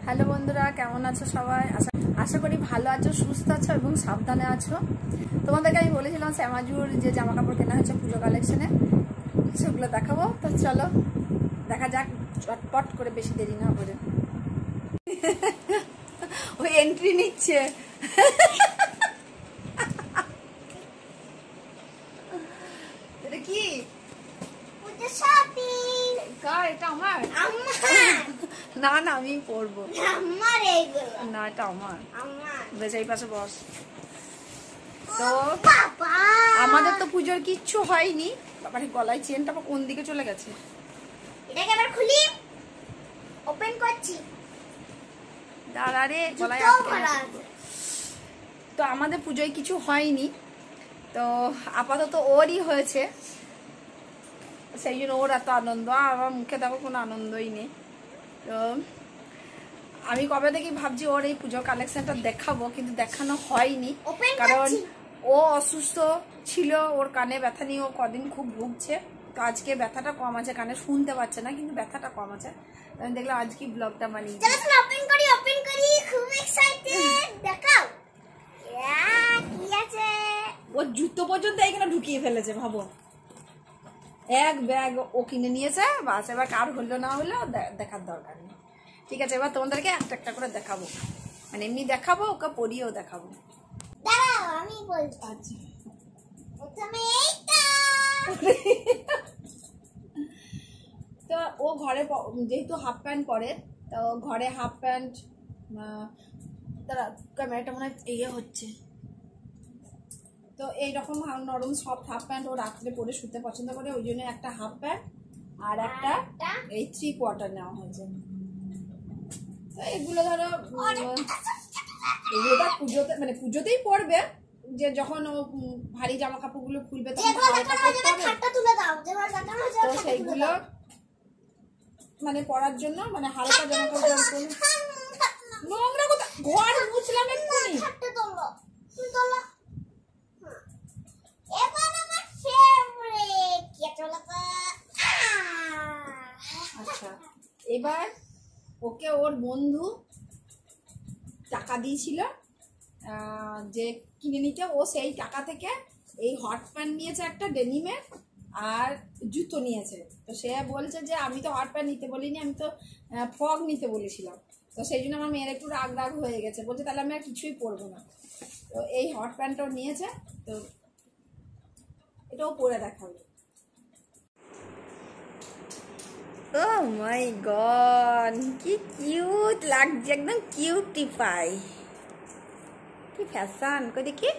Hello বন্ধুরা, কেমন আছো সবাই? আশা করি ভালো আছো, সুস্থ আছো এবং সাবধানে আছো। তোমাদেরকে আমি বলেছিলাম শ্যামাজুর যে জামা কাপড় কেনা হয়েছে পুজো কালেকশনে, সেগুলো দেখাবো। তো চলো দেখা যাক, চটপট করে, বেশি দেরি না করে। ওই এন্ট্রি নিচ্ছে। এটা কি? এটা আমার না না, আমি পরবো না, এটা আমার। বেশ, এই পাশে বস। তো আমাদের তো পুজোর কিচ্ছু হয়নি। বাবার গলায় চেনটা কোন দিকে চলে গেছে? এটাকে আবার খুলি, ওপেন করছি। দাঁড়া রে, গলায় তো আমাদের পুজোয় কিছু হয়নি, তো আপাতত ওরই হয়েছে, সেই জন্য ওর এত আনন্দ। আমার মুখে দেখো কোনো আনন্দই নেই। তো আমি কবে থেকে ভাবছি ওর এই পুজোর কালেকশনটা দেখাবো, কিন্তু দেখানো হয়নি, কারণ ও অসুস্থ ছিল, ওর কানে ব্যথা নিয়ে ও কদিন খুব ভুগছে। তো আজকে ব্যথাটা কম আছে, কানে শুনতে পাচ্ছে না কিন্তু ব্যথাটা কম আছে। আমি দেখলাম আজকে ব্লগটা বানিয়ে ওপেন করি, খুব এক্সাইটেড। দেখাও কি আছে। ওর জুতো পর্যন্ত এখানে ঢুকিয়ে ফেলেছে, ভাবো। এক ব্যাগ ও কিনে নিয়েছে, বাস। এবার কার হলো না হলো দেখার দরকার নেই। ঠিক আছে, এবার তোমাদেরকে একটা একটা করে দেখাবো, মানে এমনি দেখাবো, ওকে পরিয়েও দেখাবো। দাঁড়াও, আমি বলছি। আচ্ছা, প্রথমে এইটা। তো ও ঘরে যেহেতু হাফ প্যান্ট পরে, তো ঘরে হাফ প্যান্ট, তারা ক্যামেরাটা মনে হয় ইয়ে হচ্ছে, তো এইরকম নরম সফট হাফ প্যান্ট ও রাত্রে পরে শুতে পছন্দ করে, ওই জন্য একটা হাফ প্যান্ট আর একটা এই 3/4 নেওয়া হয়েছে। তো এগুলো ধরো এগুলো পুজোতে, মানে পুজোতেই পরবে, যে যখন ও ভারী জামা কাপড়গুলো খুলবে তখন তো সেইগুলো মানে পরার জন্য, মানে হালকা জামা কাপড় নোংরা কোথা ঘর মুছলাম এক্ষুনি। আচ্ছা, এবার ওকে ওর বন্ধু টাকা দিয়েছিল যে কিনে নিতে, ও সেই টাকা থেকে এই হট প্যান্ট নিয়েছে একটা ডেনিমের, আর জুতো নিয়েছে। তো সে বলছে যে আমি তো হট প্যান্ট নিতে বলিনি, আমি তো ফ্রক নিতে বলেছিলাম। তো সেই জন্য আমার মেয়ের একটু রাগ রাগ হয়ে গেছে, বলছে তাহলে আমি আর কিছুই পরবো না। তো এই হট প্যান্টটাও নিয়েছে, তো এটাও পরে দেখাবে। ও মাই গড, কি কিউট লাগছে, একদম কিউটি পাই। কি ফ্যাশন, কই দেখি।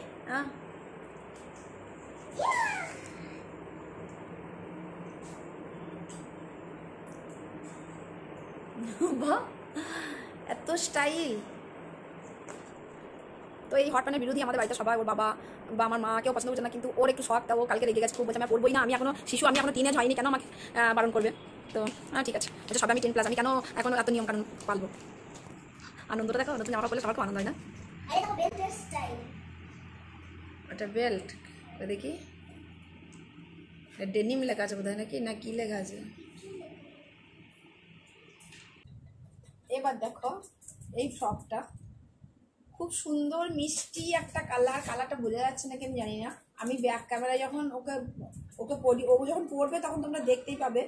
বাহ, এত স্টাইল। তো এই হট প্যান্টের বিরোধী আমাদের বাড়িতে সবাই, ওর বাবা বা আমার মা কেউ পছন্দ করছে না, কিন্তু ওর একটু শখ, তা ও কালকে রেগে গেছে খুব, বলছে আমি পড়বই না, আমি এখনো শিশু, আমি এখনো টিনেজ হয়নি, কেন আমাকে বারণ করবে? তো ঠিক আছে, বলছে সবাই আমি 10+, আমি কেন এখনো এত নিয়ম কানুন পালবো? আনন্দটা দেখো, নতুন জামা পরলে সবার খুব আনন্দ হয় না? একটা বেল্ট দেখি, ডেনিম লেখা আছে বোধহয়, নাকি না কি লেখা আছে? এবার দেখো এই ফ্রকটা খুব সুন্দর মিষ্টি একটা কালার, কালারটা বোঝা যাচ্ছে নাকি আমি জানি না। আমি ব্যাক ক্যামেরায় যখন ওকে পরি, ও যখন পরবে তখন তোমরা দেখতেই পাবে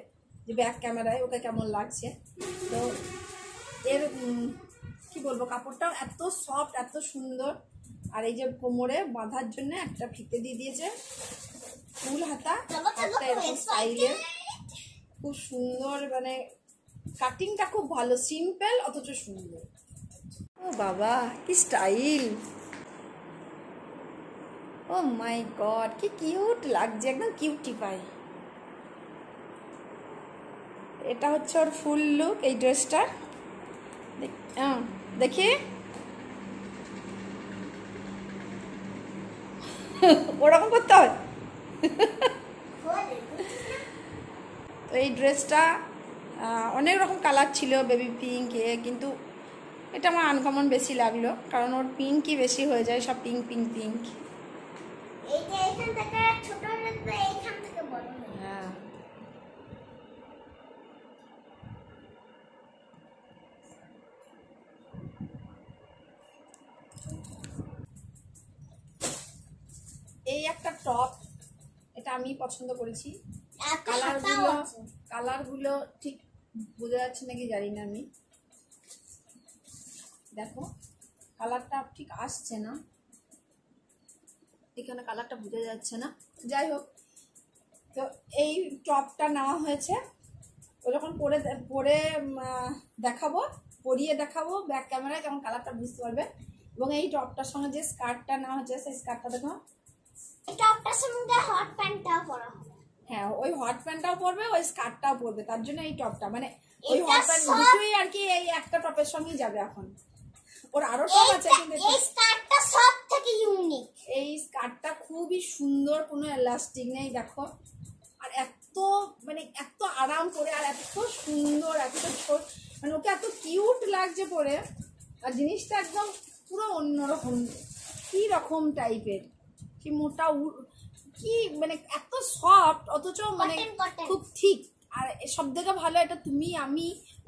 যে ব্যাক ক্যামেরায় ওকে কেমন লাগছে। তো এর কি বলবো, কাপড়টাও এত সফট, এত সুন্দর। আর এই যে কোমরে বাঁধার জন্য একটা ফিতে দিয়ে দিয়েছে, ফুল হাতা, একটা এরকম স্টাইলের, খুব সুন্দর, মানে কাটিংটা খুব ভালো, সিম্পল অথচ সুন্দর। ও বাবা, কি স্টাইল! ও মাই গড, কি কিউট লাগছে, একদম কিউটি পাই। এটা হচ্ছে ওর ফুল লুক, এই ড্রেসটা দেখি। ওরকম করতে হয়। তো এই ড্রেসটা অনেক রকম কালার ছিল, বেবি পিঙ্ক, কিন্তু এটা আমার আনকমন বেশি লাগলো, কারণ ওর পিঙ্কই বেশি হয়ে যায়, সব পিঙ্ক পিঙ্ক পিঙ্ক। হ্যাঁ, একটা টপ, এটা আমি পছন্দ করেছি। একটা হাতাও আছে। কালারগুলো ঠিক বোঝা যাচ্ছে নাকি জানি না আমি, দেখো কালারটা ঠিক আসছে না, এখানে কালারটা বোঝা যাচ্ছে না। যাই হোক, তো এই টপটা নেওয়া হয়েছে, ও যখন পরে দেখাবো, পরিয়ে দেখাবো ব্যাক ক্যামেরায়, কেমন কালারটা বুঝতে পারবে। এবং এই টপটার সঙ্গে যে স্কার্টটা নেওয়া হয়েছে, সেই স্কার্টটা দেখো, টপটার সঙ্গে হট প্যান্টটাও পরা হবে। হ্যাঁ ওই হট প্যান্টটাও পরবে, ওই স্কার্টটাও পরবে, তার জন্য এই টপটা, মানে ওই এটা হট প্যান্ট সব- দুটোই আর কি এই একটা টপের সঙ্গেই যাবে। এখন ওর আরো টপ আছে, কিন্তু এই স্কার্টটা সব থেকে ইউনিক। এই স্কার্টটা খুবই সুন্দর, কোনো এলাস্টিক নেই দেখো, আর এত মানে এত আরাম করে, আর এত সুন্দর, এত ছোট, মানে ওকে এত কিউট লাগছে পরে, আর জিনিসটা একদম পুরো অন্যরকম, কি রকম টাইপের, কি মোটা কি মানে এত সফট, অথচ মানে Cotton. খুব ঠিক। আর সব থেকে ভালো, এটা তুমি আমি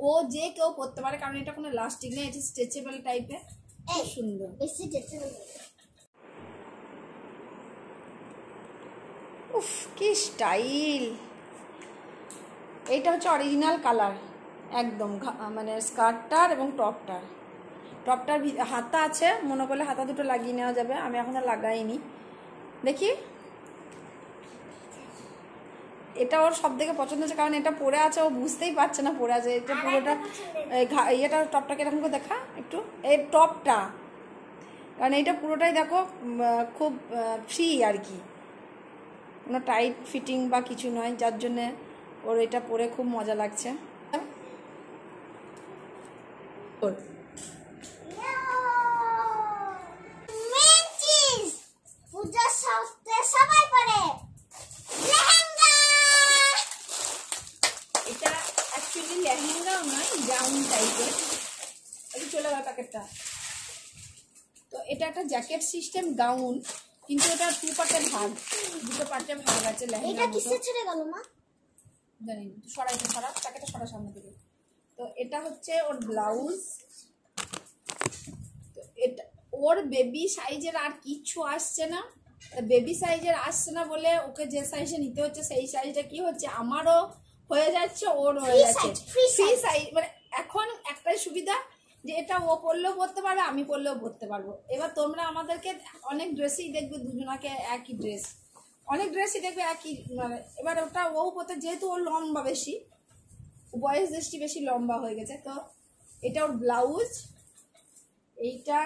ও যে কেউ পরতে পারে, কারণ এটা কোনো এলাস্টিক নেই, এটা স্ট্রেচেবল টাইপের, খুব সুন্দর। বেশি যেতে হবে। উফ কি স্টাইল! এইটা হচ্ছে অরিজিনাল কালার একদম, মানে স্কার্টটার এবং টপটার। টপটার হাতা আছে, মনে করলে হাতা দুটো লাগিয়ে নেওয়া যাবে, আমি এখনো লাগাইনি, দেখি। এটা ওর সব থেকে পছন্দ হচ্ছে, কারণ এটা পরে আছে, ও বুঝতেই পারছে না পরে আছে। এটা পুরোটা ইয়েটা, টপটাকে এরকম করে দেখা একটু, এই টপটা, কারণ এইটা পুরোটাই দেখো খুব ফ্রি আর কি, কোনো টাইট ফিটিং বা কিছু নয়, যার জন্যে ওর এটা পরে খুব মজা লাগছে। মেন চিজ পূজার সাথে সবাই পরে লেহেঙ্গা। এটা অ্যাকচুয়ালি লেহেঙ্গাও নয়, গাউন টাইপের। এটা চলে গেল প্যাকেটটা। তো এটা একটা জ্যাকেট সিস্টেম গাউন, কিন্তু এটা দুটো পার্টে ভাগ আছে এটা লেহেঙ্গা। কিসে ছেড়ে গেল মা? জানি না, সরা প্যাকেটটা সরা সামনে থেকে। তো এটা হচ্ছে ওর ব্লাউজ। তো এটা ওর বেবি সাইজের আর কিচ্ছু আসছে না, বেবি সাইজের আসছে না বলে ওকে যে সাইজে নিতে হচ্ছে, সেই সাইজটা কি হচ্ছে, আমারও হয়ে যাচ্ছে, ওর হয়ে যাচ্ছে ফ্রি ফ্রি সাইজ। মানে এখন একটাই সুবিধা, যে এটা ও পরলেও পরতে পারবে, আমি পরলেও পরতে পারবো। এবার তোমরা আমাদেরকে অনেক ড্রেসই দেখবে, দুজনাকে একই ড্রেস, অনেক ড্রেসই দেখবে একই, মানে এবার ওটা ও পরতে, যেহেতু ওর লম্বা বেশি, বয়স দৃষ্টি বেশি লম্বা হয়ে গেছে। তো এটা ওর ব্লাউজ। এইটা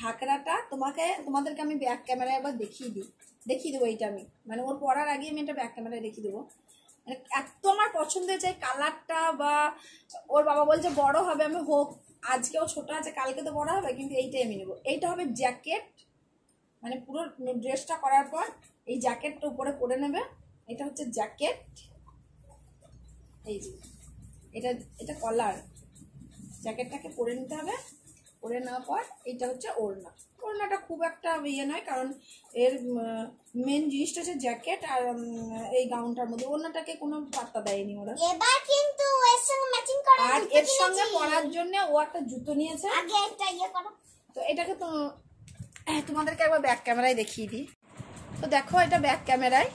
ঘাকরাটা তোমাদেরকে আমি ব্যাক ক্যামেরায় একবার দেখিয়ে দেবো। এইটা আমি মানে ওর পরার আগে আমি এটা ব্যাক ক্যামেরায় দেখিয়ে দেবো। মানে এত আমার পছন্দ হয়েছে কালারটা, বা ওর বাবা বলছে বড় হবে, আমি হোক, আজকেও ছোট আছে, কালকে তো বড় হবে, কিন্তু এইটাই আমি নেবো। এইটা হবে জ্যাকেট, মানে পুরো ড্রেসটা করার পর এই জ্যাকেটটা উপরে পরে নেবে। এটা হচ্ছে জ্যাকেট, এই যে এটা কলার, জ্যাকেটটাকে পরে নিতে হবে। পরে নেওয়ার পর এইটা হচ্ছে ওড়নাটা খুব একটা ইয়ে নয়, কারণ এর মেন জিনিসটা হচ্ছে জ্যাকেট, আর এই গাউনটার মধ্যে ওড়নাটাকে কোনো পাত্তা দেয়নি ওরা। এবার কিন্তু এর সঙ্গে ম্যাচিং করা, আর এর সঙ্গে পরার জন্য ও একটা জুতো নিয়েছে। আগে এটা ইয়ে করো। তো এটাকে তো তোমাদেরকে একবার ব্যাক ক্যামেরায় দেখিয়ে দিই। তো দেখো এটা ব্যাক ক্যামেরায়,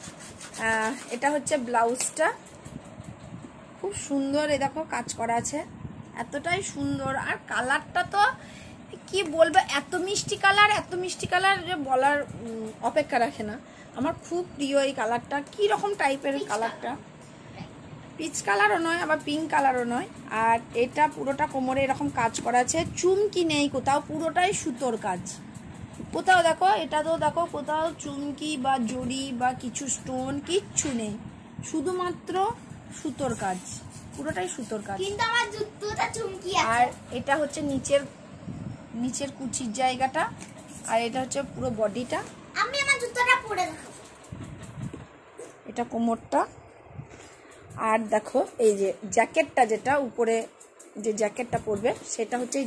এটা হচ্ছে ব্লাউজটা, খুব সুন্দর, এই দেখো কাজ করা আছে, এতটাই সুন্দর। আর কালারটা তো কি বলবো, এত মিষ্টি কালার যে বলার অপেক্ষা রাখে না। আমার খুব প্রিয় এই কালারটা। কি রকম টাইপের কালারটা, পিচ কালারও নয়, আবার পিঙ্ক কালারও নয়। আর এটা পুরোটা কোমরে এরকম কাজ করা আছে, চুমকি নেই কোথাও, পুরোটাই সুতোর কাজ। কোথাও দেখো, এটা তো দেখো কোথাও চুমকি বা জড়ি বা কিছু স্টোন কিচ্ছু নেই, শুধুমাত্র সুতোর কাজ, পুরোটাই সুতোর কাজ। কিন্তু আমার জুতোটা চুমকি আছে। আর এটা হচ্ছে নিচের কুচির জায়গাটা, আর এটা হচ্ছে পুরো বডিটা। আমি আমার জুতোটা পরে দেখাবো। এটা কোমরটা। আর দেখো এই যে জ্যাকেটটা, যেটা উপরে যে জ্যাকেটটা পরবে, সেটা হচ্ছে এই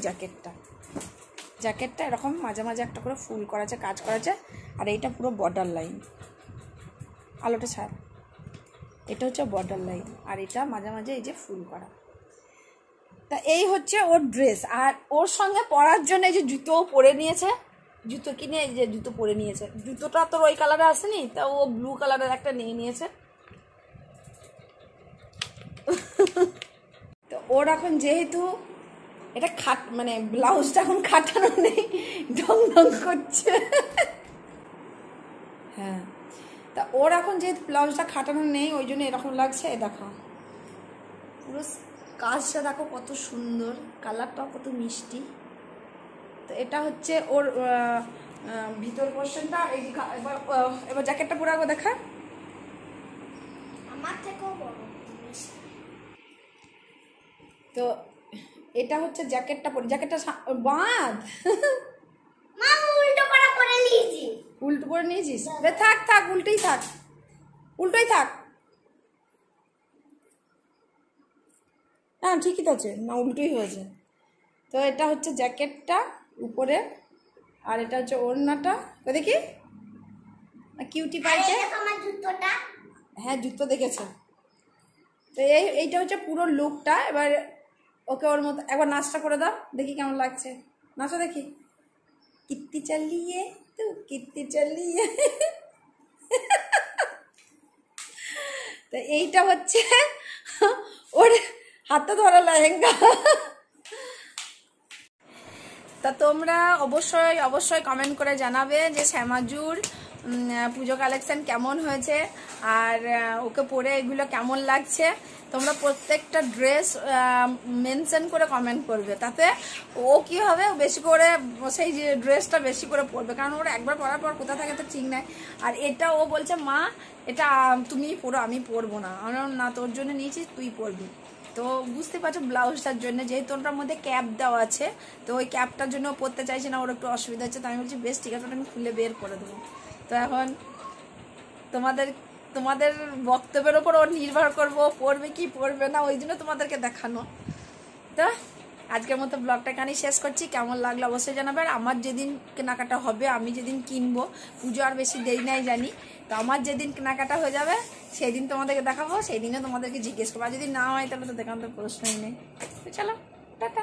জ্যাকেটটা এরকম মাঝে মাঝে একটা করে ফুল করা আছে, কাজ করা আছে। আর এইটা পুরো বর্ডার লাইন, আলোটা ছাড়, এটা হচ্ছে বর্ডার লাইন। আর এটা মাঝে মাঝে এই যে ফুল করা। তা এই হচ্ছে ওর ড্রেস। আর ওর সঙ্গে পরার জন্য এই যে জুতোও পরে নিয়েছে, জুতো কিনে এই যে জুতো পরে নিয়েছে। জুতোটা তোর ওই কালারে আসেনি, তা ও ব্লু কালারের একটা নিয়ে নিয়েছে। তো ওর এখন যেহেতু এটা মানে ব্লাউজটা এখন খাটানো নেই, ঢং ঢং করছে। হ্যাঁ, তা ওর এখন যেহেতু ব্লাউজটা খাটানো নেই ওই জন্য এরকম লাগছে। দেখো পুরো কাজটা দেখো কত সুন্দর, কালারটাও কত মিষ্টি। তো এটা হচ্ছে ওর ভিতর পোর্শনটা। এই এবার জ্যাকেটটা পুরো একবার দেখা। আমার থেকেও বড়। তো এটা হচ্ছে জ্যাকেটটা পরে, জ্যাকেটটা বাঁধ। মা উল্টো করা করে নিয়েছি। উল্টো করে নিয়েছিস? থাক থাক, উল্টোই থাক, উল্টোই থাক। হ্যাঁ ঠিকই তো আছে, না উল্টোই হয়েছে। তো এটা হচ্ছে জ্যাকেটটা উপরে, আর এটা হচ্ছে ওড়নাটা। দেখি কিউটি পাইছে। আমার জুতোটা, হ্যাঁ জুতো দেখেছে। তো এইটা হচ্ছে পুরো লুকটা। এবার ওকে ওর মতো একবার নাচটা করে দাও, দেখি কেমন লাগছে। নাচো দেখি। কিত্তি চালিয়ে তো কিত্তি চালিয়ে। তো এইটা হচ্ছে ওর হাতে ধরা লেহেঙ্গা। তা তোমরা অবশ্যই অবশ্যই কমেন্ট করে জানাবে যে শ্যামাজুর পুজো কালেকশন কেমন হয়েছে, আর ওকে পরে এগুলো কেমন লাগছে। তোমরা প্রত্যেকটা ড্রেস মেনশন করে কমেন্ট করবে, তাতে ও কি হবে বেশি করে সেই ড্রেসটা বেশি করে পরবে, কারণ ওরা একবার পরার পর কোথা থাকে তো ঠিক নাই। আর এটা ও বলছে মা এটা তুমিই পরো, আমি পরবো না। আমরা না, তোর জন্য নিয়েছি, তুই পরবি। তো বুঝতে পারছো ব্লাউজটার জন্য যেহেতু ওটার মধ্যে ক্যাপ দেওয়া আছে, তো ওই ক্যাপটার জন্য পরতে চাইছে না, ওর একটু অসুবিধা হচ্ছে। তো আমি বলছি বেশ ঠিক আছে, ওটা আমি খুলে বের করে দেবো। তো এখন তোমাদের বক্তব্যের ওপর ওর নির্ভর করবো পড়বে কি পড়বে না, ওই জন্য তোমাদেরকে দেখানো। তো আজকের মতো ব্লগটা এখানেই শেষ করছি। কেমন লাগলো অবশ্যই জানাবে। আর আমার যেদিন কেনাকাটা হবে, আমি যেদিন কিনবো, পুজো আর বেশি দেরি নাই জানি, তো আমার যেদিন কেনাকাটা হয়ে যাবে সেই দিন তোমাদেরকে দেখাবো, সেই দিনে তোমাদেরকে জিজ্ঞেস করবো। আর যদি না হয় তাহলে তো দেখানোর তো প্রশ্নই নেই। তো চলো টাটা।